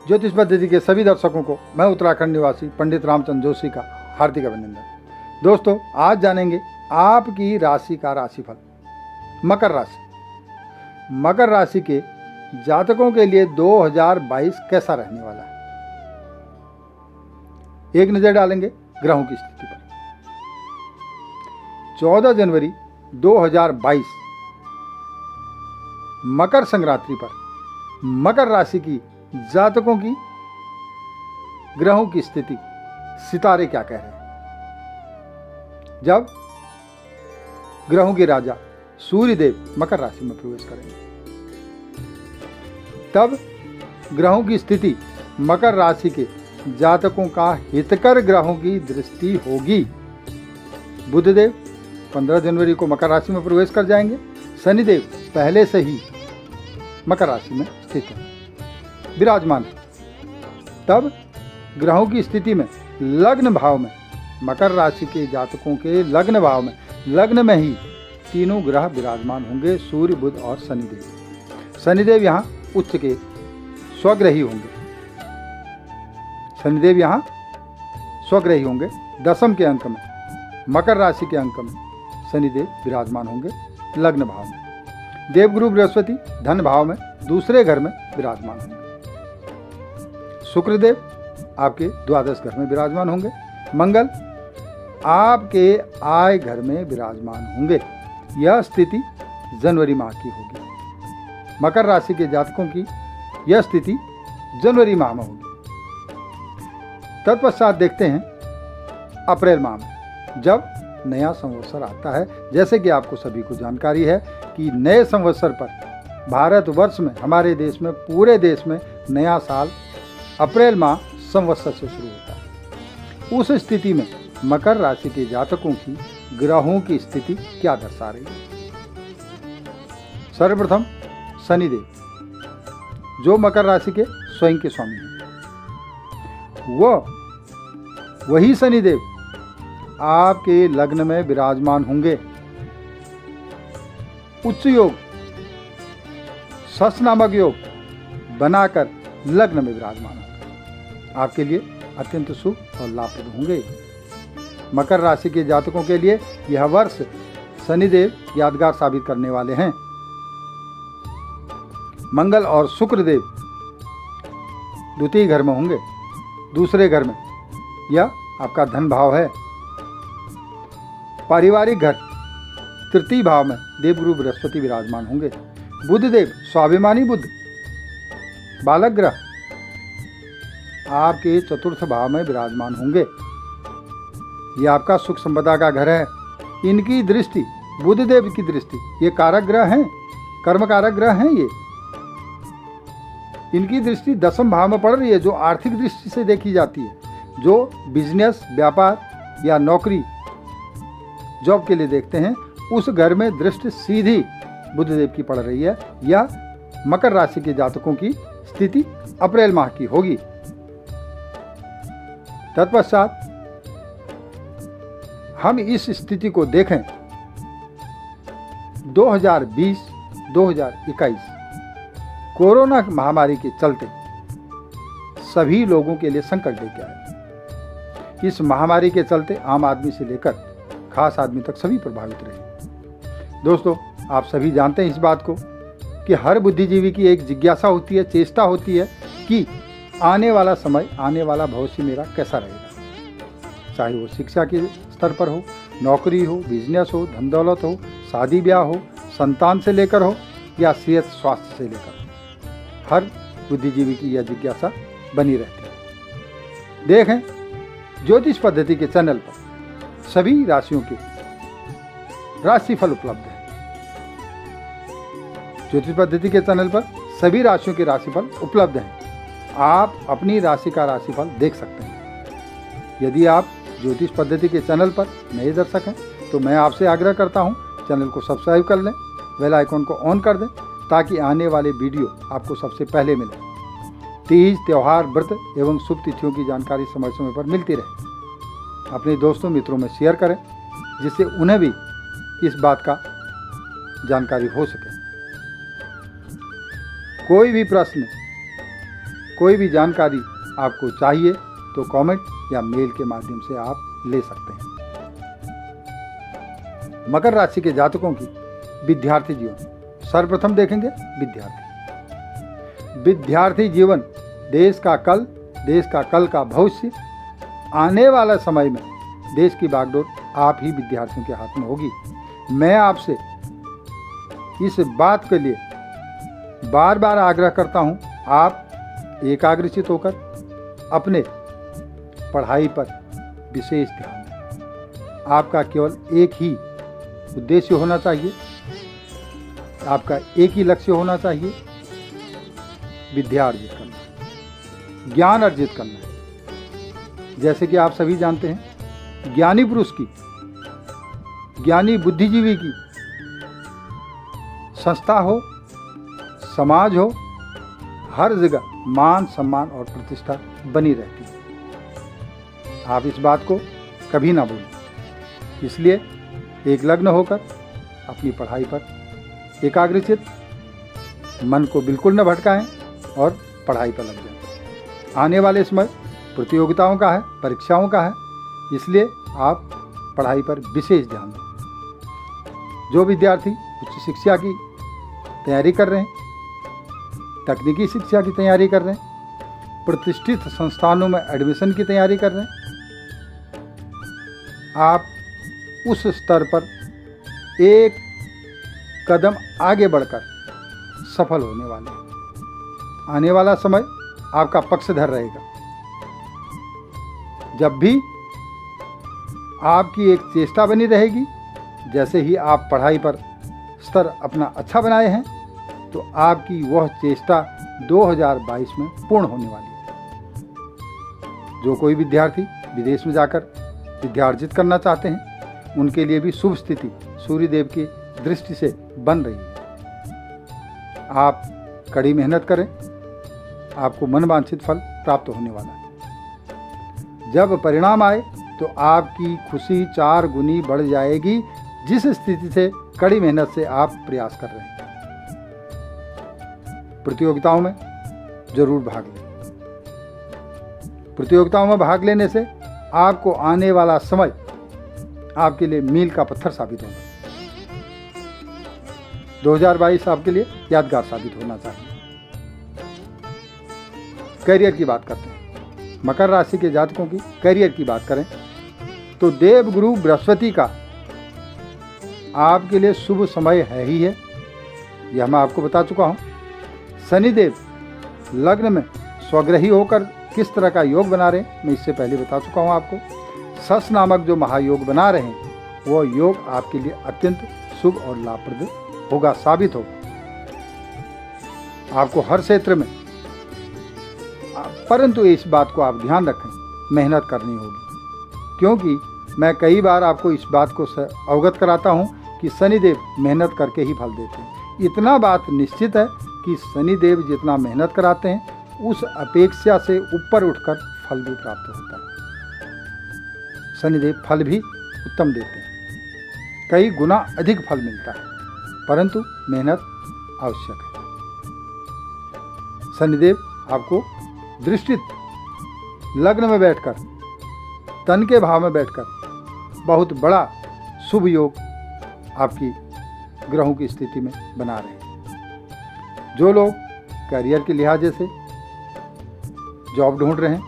ज्योतिष पद्धति के सभी दर्शकों को मैं उत्तराखंड निवासी पंडित रामचंद्र जोशी का हार्दिक अभिनंदन। दोस्तों, आज जानेंगे आपकी राशि का राशिफल। मकर राशि। मकर राशि के जातकों के लिए 2022 कैसा रहने वाला है, एक नजर डालेंगे ग्रहों की स्थिति पर। 14 जनवरी 2022 मकर संक्रांति पर मकर राशि की जातकों की ग्रहों की स्थिति, सितारे क्या कह रहे हैं। जब ग्रहों के राजा सूर्यदेव मकर राशि में प्रवेश करेंगे, तब ग्रहों की स्थिति मकर राशि के जातकों का हितकर ग्रहों की दृष्टि होगी। बुधदेव 15 जनवरी को मकर राशि में प्रवेश कर जाएंगे। शनिदेव पहले से ही मकर राशि में स्थित है, विराजमान है। तब ग्रहों की स्थिति में लग्न भाव में मकर राशि के जातकों के लग्न भाव में, लग्न में ही तीनों ग्रह विराजमान होंगे, सूर्य, बुध और शनिदेव। शनिदेव यहाँ उच्च के स्वग्रही होंगे। शनिदेव यहाँ स्वग्रही होंगे। दशम के अंक में, मकर राशि के अंक में शनिदेव विराजमान होंगे लग्न भाव में। देवगुरु बृहस्पति धन भाव में दूसरे घर में विराजमान होंगे। शुक्रदेव आपके द्वादश घर में विराजमान होंगे। मंगल आपके आय घर में विराजमान होंगे। यह स्थिति जनवरी माह की होगी। मकर राशि के जातकों की यह स्थिति जनवरी माह में होगी। तत्पश्चात देखते हैं अप्रैल माह में, जब नया संवत्सर आता है। जैसे कि आपको सभी को जानकारी है कि नए संवत्सर पर भारतवर्ष में, हमारे देश में, पूरे देश में नया साल अप्रैल माह संवत्सर से शुरू होता है। उस स्थिति में मकर राशि के जातकों की ग्रहों की स्थिति क्या दर्शा रही है। सर्वप्रथम शनिदेव, जो मकर राशि के स्वयं के स्वामी हैं, वही शनिदेव आपके लग्न में विराजमान होंगे। उच्च योग, शश नामक योग बनाकर लग्न में विराजमान होंगे। आपके लिए अत्यंत शुभ और लाभप्रद होंगे। मकर राशि के जातकों के लिए यह वर्ष शनिदेव यादगार साबित करने वाले हैं। मंगल और शुक्रदेव द्वितीय घर में होंगे, दूसरे घर में। यह आपका धन भाव है। पारिवारिक घर तृतीय भाव में देवगुरु बृहस्पति विराजमान होंगे। बुधदेव स्वाभिमानी बुध, बालक ग्रह, आपके चतुर्थ भाव में विराजमान होंगे। यह आपका सुख संपदा का घर है। इनकी दृष्टि, बुधदेव की दृष्टि, ये कारक ग्रह हैं, कर्म कारक ग्रह हैं। ये इनकी दृष्टि दशम भाव में पड़ रही है, जो आर्थिक दृष्टि से देखी जाती है। जो बिजनेस, व्यापार या नौकरी, जॉब के लिए देखते हैं, उस घर में दृष्टि सीधी बुधदेव की पड़ रही है। यह मकर राशि के जातकों की स्थिति अप्रैल माह की होगी। तत्पश्चात हम इस स्थिति को देखें 2020-2021 कोरोना महामारी के चलते सभी लोगों के लिए संकट लेके आए। इस महामारी के चलते आम आदमी से लेकर खास आदमी तक सभी प्रभावित रहे। दोस्तों, आप सभी जानते हैं इस बात को कि हर बुद्धिजीवी की एक जिज्ञासा होती है, चेष्टा होती है कि आने वाला समय, आने वाला भविष्य मेरा कैसा रहेगा। चाहे वो शिक्षा के स्तर पर हो, नौकरी हो, बिजनेस हो, धन दौलत हो, शादी ब्याह हो, संतान से लेकर हो या सेहत स्वास्थ्य से लेकर हो, हर बुद्धिजीवी की यह जिज्ञासा बनी रहती है। देखें, ज्योतिष पद्धति के चैनल पर सभी राशियों के राशिफल उपलब्ध है। ज्योतिष पद्धति के चैनल पर सभी राशियों के राशिफल उपलब्ध हैं। आप अपनी राशि का राशिफल देख सकते हैं। यदि आप ज्योतिष पद्धति के चैनल पर नए दर्शक हैं तो मैं आपसे आग्रह करता हूं, चैनल को सब्सक्राइब कर लें, बेल आइकन को ऑन कर दें, ताकि आने वाले वीडियो आपको सबसे पहले मिले। तीज, त्यौहार, व्रत एवं शुभ तिथियों की जानकारी समय समय पर मिलती रहे। अपने दोस्तों मित्रों में शेयर करें, जिससे उन्हें भी इस बात का जानकारी हो सके। कोई भी प्रश्न, कोई भी जानकारी आपको चाहिए तो कमेंट या मेल के माध्यम से आप ले सकते हैं। मकर राशि के जातकों की विद्यार्थी जीवन, सर्वप्रथम देखेंगे विद्यार्थी जीवन देश का कल का भविष्य। आने वाला समय में देश की बागडोर आप ही विद्यार्थियों के हाथ में होगी। मैं आपसे इस बात के लिए बार बार आग्रह करता हूं, आप एकाग्रचित होकर अपने पढ़ाई पर विशेष ध्यान दें। आपका केवल एक ही उद्देश्य होना चाहिए, आपका एक ही लक्ष्य होना चाहिए, विद्या अर्जित करना, ज्ञान अर्जित करना है। जैसे कि आप सभी जानते हैं, ज्ञानी पुरुष की, ज्ञानी बुद्धिजीवी की संस्था हो, समाज हो, हर जगह मान सम्मान और प्रतिष्ठा बनी रहती है। आप इस बात को कभी ना भूलें। इसलिए एक लग्न होकर अपनी पढ़ाई पर एकाग्रचित, मन को बिल्कुल न भटकाएं और पढ़ाई पर लग जाएं। आने वाले समय प्रतियोगिताओं का है, परीक्षाओं का है, इसलिए आप पढ़ाई पर विशेष ध्यान दें। जो विद्यार्थी उच्च शिक्षा की तैयारी कर रहे हैं, तकनीकी शिक्षा की तैयारी कर रहे हैं, प्रतिष्ठित संस्थानों में एडमिशन की तैयारी कर रहे हैं, आप उस स्तर पर एक कदम आगे बढ़कर सफल होने वाले हैं। आने वाला समय आपका पक्षधर रहेगा। जब भी आपकी एक चेष्टा बनी रहेगी, जैसे ही आप पढ़ाई पर स्तर अपना अच्छा बनाए हैं, तो आपकी वह चेष्टा 2022 में पूर्ण होने वाली है। जो कोई विद्यार्थी विदेश में जाकर विद्यार्जित करना चाहते हैं, उनके लिए भी शुभ स्थिति सूर्यदेव की दृष्टि से बन रही है। आप कड़ी मेहनत करें, आपको मनवांछित फल प्राप्त होने वाला है। जब परिणाम आए तो आपकी खुशी 4 गुनी बढ़ जाएगी, जिस स्थिति से कड़ी मेहनत से आप प्रयास कर रहे हैं। प्रतियोगिताओं में जरूर भाग लें। प्रतियोगिताओं में भाग लेने से आपको आने वाला समय आपके लिए मील का पत्थर साबित होगा। 2022 आपके लिए यादगार साबित होना चाहिए। करियर की बात करते हैं। मकर राशि के जातकों की करियर की बात करें तो देवगुरु बृहस्पति का आपके लिए शुभ समय है ही है, यह मैं आपको बता चुका हूं। शनिदेव लग्न में स्वग्रही होकर किस तरह का योग बना रहे हैं, मैं इससे पहले बता चुका हूं आपको। सस नामक जो महायोग बना रहे हैं, वह योग आपके लिए अत्यंत शुभ और लाभप्रद होगा, साबित होगा। आपको हर क्षेत्र में, परंतु इस बात को आप ध्यान रखें, मेहनत करनी होगी। क्योंकि मैं कई बार आपको इस बात को अवगत कराता हूं कि शनिदेव मेहनत करके ही फल देते हैं। इतना बात निश्चित है कि शनिदेव जितना मेहनत कराते हैं, उस अपेक्षा से ऊपर उठकर फल भी प्राप्त होता है। शनिदेव फल भी उत्तम देते हैं, कई गुना अधिक फल मिलता है, परंतु मेहनत आवश्यक है। शनिदेव आपको दृष्टित लग्न में बैठकर, तन के भाव में बैठकर बहुत बड़ा शुभ योग आपकी ग्रहों की स्थिति में बना रहे हैं। जो लोग करियर के लिहाजे से जॉब ढूंढ रहे हैं,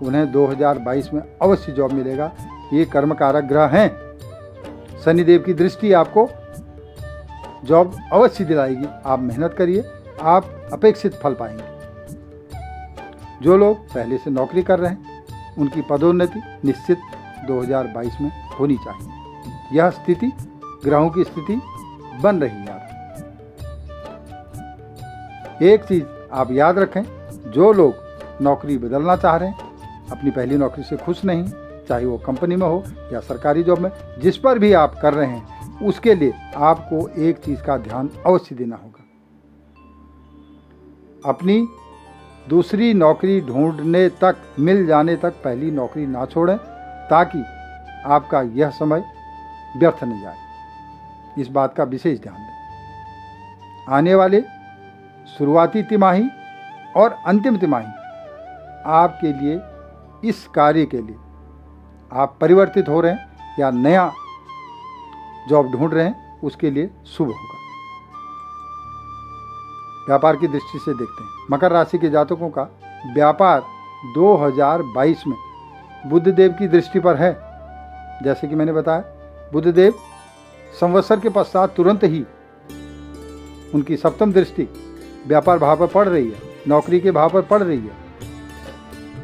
उन्हें 2022 में अवश्य जॉब मिलेगा। ये कर्मकारक ग्रह हैं। शनिदेव की दृष्टि आपको जॉब अवश्य दिलाएगी। आप मेहनत करिए, आप अपेक्षित फल पाएंगे। जो लोग पहले से नौकरी कर रहे हैं, उनकी पदोन्नति निश्चित 2022 में होनी चाहिए। यह स्थिति, ग्रहों की स्थिति बन रही है। एक चीज आप याद रखें, जो लोग नौकरी बदलना चाह रहे हैं, अपनी पहली नौकरी से खुश नहीं, चाहे वो कंपनी में हो या सरकारी जॉब में, जिस पर भी आप कर रहे हैं, उसके लिए आपको एक चीज का ध्यान अवश्य देना होगा। अपनी दूसरी नौकरी ढूंढने तक, मिल जाने तक पहली नौकरी ना छोड़ें, ताकि आपका यह समय व्यर्थ न जाए। इस बात का विशेष ध्यान दें। आने वाले शुरुआती तिमाही और अंतिम तिमाही आपके लिए, इस कार्य के लिए आप परिवर्तित हो रहे हैं या नया जॉब ढूंढ रहे हैं, उसके लिए शुभ होगा। व्यापार की दृष्टि से देखते हैं, मकर राशि के जातकों का व्यापार 2022 में बुध देव की दृष्टि पर है। जैसे कि मैंने बताया, बुध देव संवत्सर के पश्चात तुरंत ही उनकी सप्तम दृष्टि व्यापार भाव पर पड़ रही है, नौकरी के भाव पर पड़ रही है,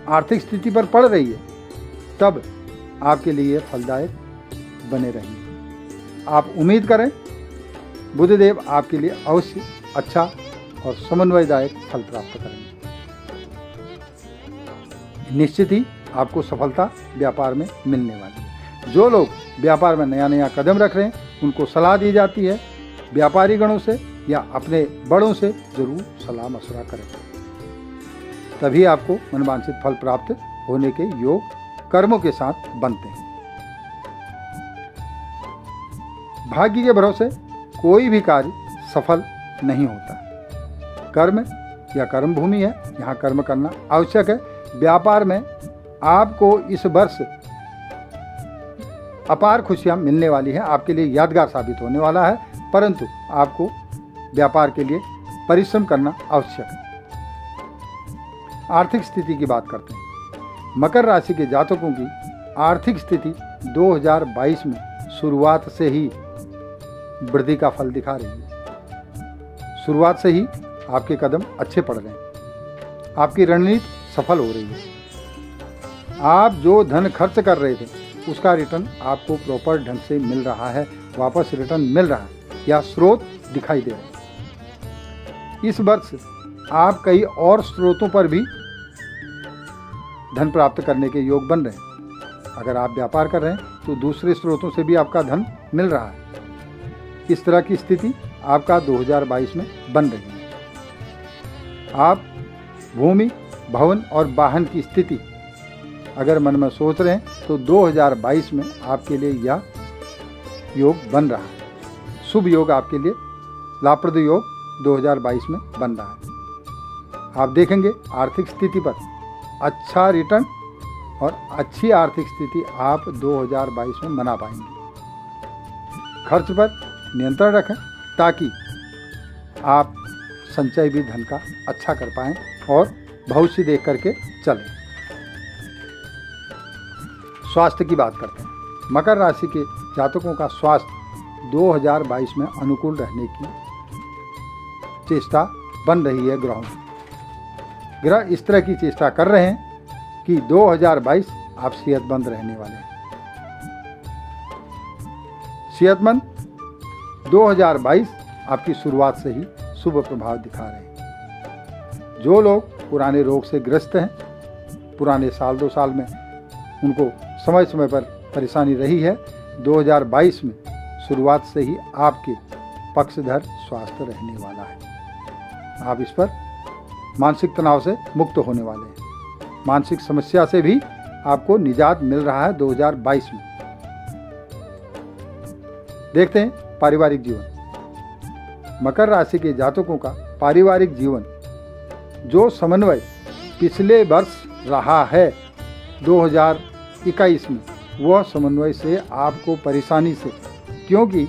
आर्थिक स्थिति पर पड़ रही है, तब आपके लिए फलदायक बने रहेंगे। आप उम्मीद करें बुधदेव आपके लिए अवश्य अच्छा और समन्वयदायक फल प्राप्त करेंगे। निश्चित ही आपको सफलता व्यापार में मिलने वाली है। जो लोग व्यापार में नया नया कदम रख रहे हैं, उनको सलाह दी जाती है व्यापारी गणों से या अपने बड़ों से जरूर सलाह मशवरा करें, तभी आपको मनवांछित फल प्राप्त होने के योग कर्मों के साथ बनते हैं। भाग्य के भरोसे कोई भी कार्य सफल नहीं होता। कर्म या कर्म भूमि है, यहाँ कर्म करना आवश्यक है। व्यापार में आपको इस वर्ष अपार खुशियां मिलने वाली हैं, आपके लिए यादगार साबित होने वाला है, परंतु आपको व्यापार के लिए परिश्रम करना आवश्यक है। आर्थिक स्थिति की बात करते हैं। मकर राशि के जातकों की आर्थिक स्थिति 2022 में शुरुआत से ही वृद्धि का फल दिखा रही है। शुरुआत से ही आपके कदम अच्छे पड़ रहे हैं, आपकी रणनीति सफल हो रही है। आप जो धन खर्च कर रहे थे उसका रिटर्न आपको प्रॉपर ढंग से मिल रहा है, वापस रिटर्न मिल रहा है या स्रोत दिखाई दे रहे हैं। इस वर्ष आप कई और स्रोतों पर भी धन प्राप्त करने के योग बन रहे हैं। अगर आप व्यापार कर रहे हैं तो दूसरे स्रोतों से भी आपका धन मिल रहा है। इस तरह की स्थिति आपका 2022 में बन रही है। आप भूमि, भवन और वाहन की स्थिति अगर मन में सोच रहे हैं तो 2022 में आपके लिए यह योग बन रहा है। शुभ योग आपके लिए लाभप्रद योग 2022 में बन रहा है। आप देखेंगे आर्थिक स्थिति पर अच्छा रिटर्न और अच्छी आर्थिक स्थिति आप 2022 में मना पाएंगे। खर्च पर नियंत्रण रखें ताकि आप संचय भी धन का अच्छा कर पाएं और भविष्य देख करके चलें। स्वास्थ्य की बात करते हैं। मकर राशि के जातकों का स्वास्थ्य 2022 में अनुकूल रहने की चेष्टा बन रही है। ग्रह इस तरह की चेष्टा कर रहे हैं कि 2022 आप सेहतमंद रहने वाले हैं। सेहतमंद 2022 आपकी शुरुआत से ही शुभ प्रभाव दिखा रहे हैं। जो लोग पुराने रोग से ग्रस्त हैं, पुराने साल 2 साल में उनको समय समय पर परेशानी रही है, 2022 में शुरुआत से ही आपके पक्षधर स्वास्थ्य रहने वाला है। आप इस पर मानसिक तनाव से मुक्त होने वाले हैं। मानसिक समस्या से भी आपको निजात मिल रहा है 2022 में। देखते हैं पारिवारिक जीवन। मकर राशि के जातकों का पारिवारिक जीवन जो समन्वय पिछले वर्ष रहा है 2021 में, वह समन्वय से आपको परेशानी से, क्योंकि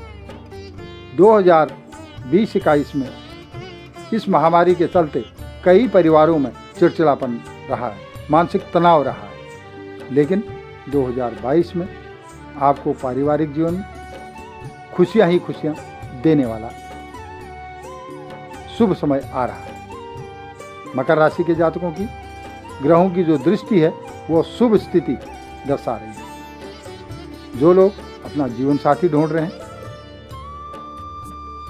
2020-21 में इस महामारी के चलते कई परिवारों में चिड़चिड़ापन रहा है, मानसिक तनाव रहा है, लेकिन 2022 में आपको पारिवारिक जीवन खुशियां ही खुशियां देने वाला शुभ समय आ रहा है। मकर राशि के जातकों की ग्रहों की जो दृष्टि है वो शुभ स्थिति दर्शा रही है। जो लोग अपना जीवन साथी ढूंढ रहे हैं,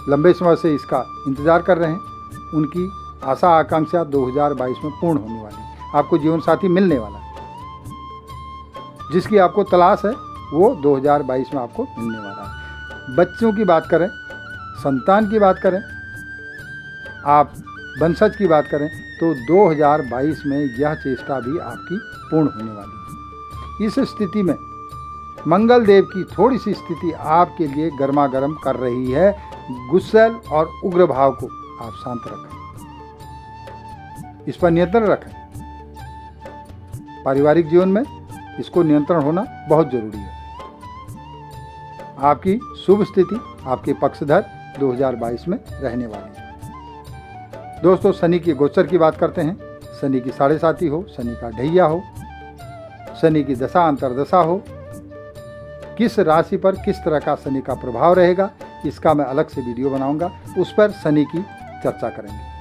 लंबे समय से इसका इंतजार कर रहे हैं, उनकी आशा आकांक्षा 2022 में पूर्ण होने वाली है। आपको जीवन साथी मिलने वाला है। जिसकी आपको तलाश है वो 2022 में आपको मिलने वाला है। बच्चों की बात करें, संतान की बात करें, आप वंशज की बात करें तो 2022 में यह चेष्टा भी आपकी पूर्ण होने वाली है। इस स्थिति में मंगल देव की थोड़ी सी स्थिति आपके लिए गर्मा गर्म कर रही है। गुस्सैल और उग्र भाव को आप शांत रखें, इस पर नियंत्रण रखें। पारिवारिक जीवन में इसको नियंत्रण होना बहुत जरूरी है। आपकी शुभ स्थिति आपके पक्षधर 2022 में रहने वाली है। दोस्तों, शनि की गोचर की बात करते हैं। शनि की 7.5 हो, शनि का ढैया हो, शनि की दशा अंतर्दशा हो, किस राशि पर किस तरह का शनि का प्रभाव रहेगा, इसका मैं अलग से वीडियो बनाऊंगा, उस पर शनि की चर्चा करेंगे।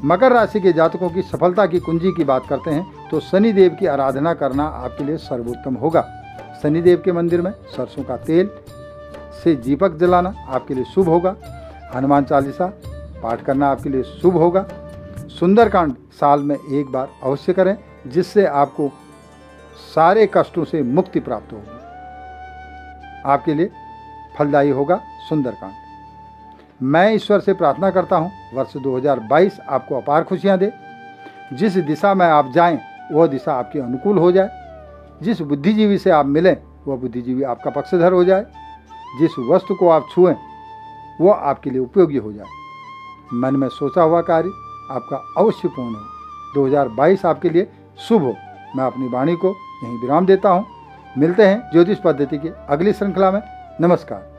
मकर राशि के जातकों की सफलता की कुंजी की बात करते हैं तो शनि देव की आराधना करना आपके लिए सर्वोत्तम होगा। शनि देव के मंदिर में सरसों का तेल से दीपक जलाना आपके लिए शुभ होगा। हनुमान चालीसा पाठ करना आपके लिए शुभ होगा। सुंदरकांड साल में एक बार अवश्य करें, जिससे आपको सारे कष्टों से मुक्ति प्राप्त होगी। आपके लिए फलदायी होगा सुंदरकांड। मैं ईश्वर से प्रार्थना करता हूं, वर्ष 2022 आपको अपार खुशियां दे। जिस दिशा में आप जाएं वह दिशा आपके अनुकूल हो जाए। जिस बुद्धिजीवी से आप मिलें वह बुद्धिजीवी आपका पक्षधर हो जाए। जिस वस्तु को आप छुएं वह आपके लिए उपयोगी हो जाए। मन में सोचा हुआ कार्य आपका अवश्य पूर्ण हो। 2022 आपके लिए शुभ हो। मैं अपनी वाणी को यहीं विराम देता हूँ। मिलते हैं ज्योतिष पद्धति की अगली श्रृंखला में। नमस्कार।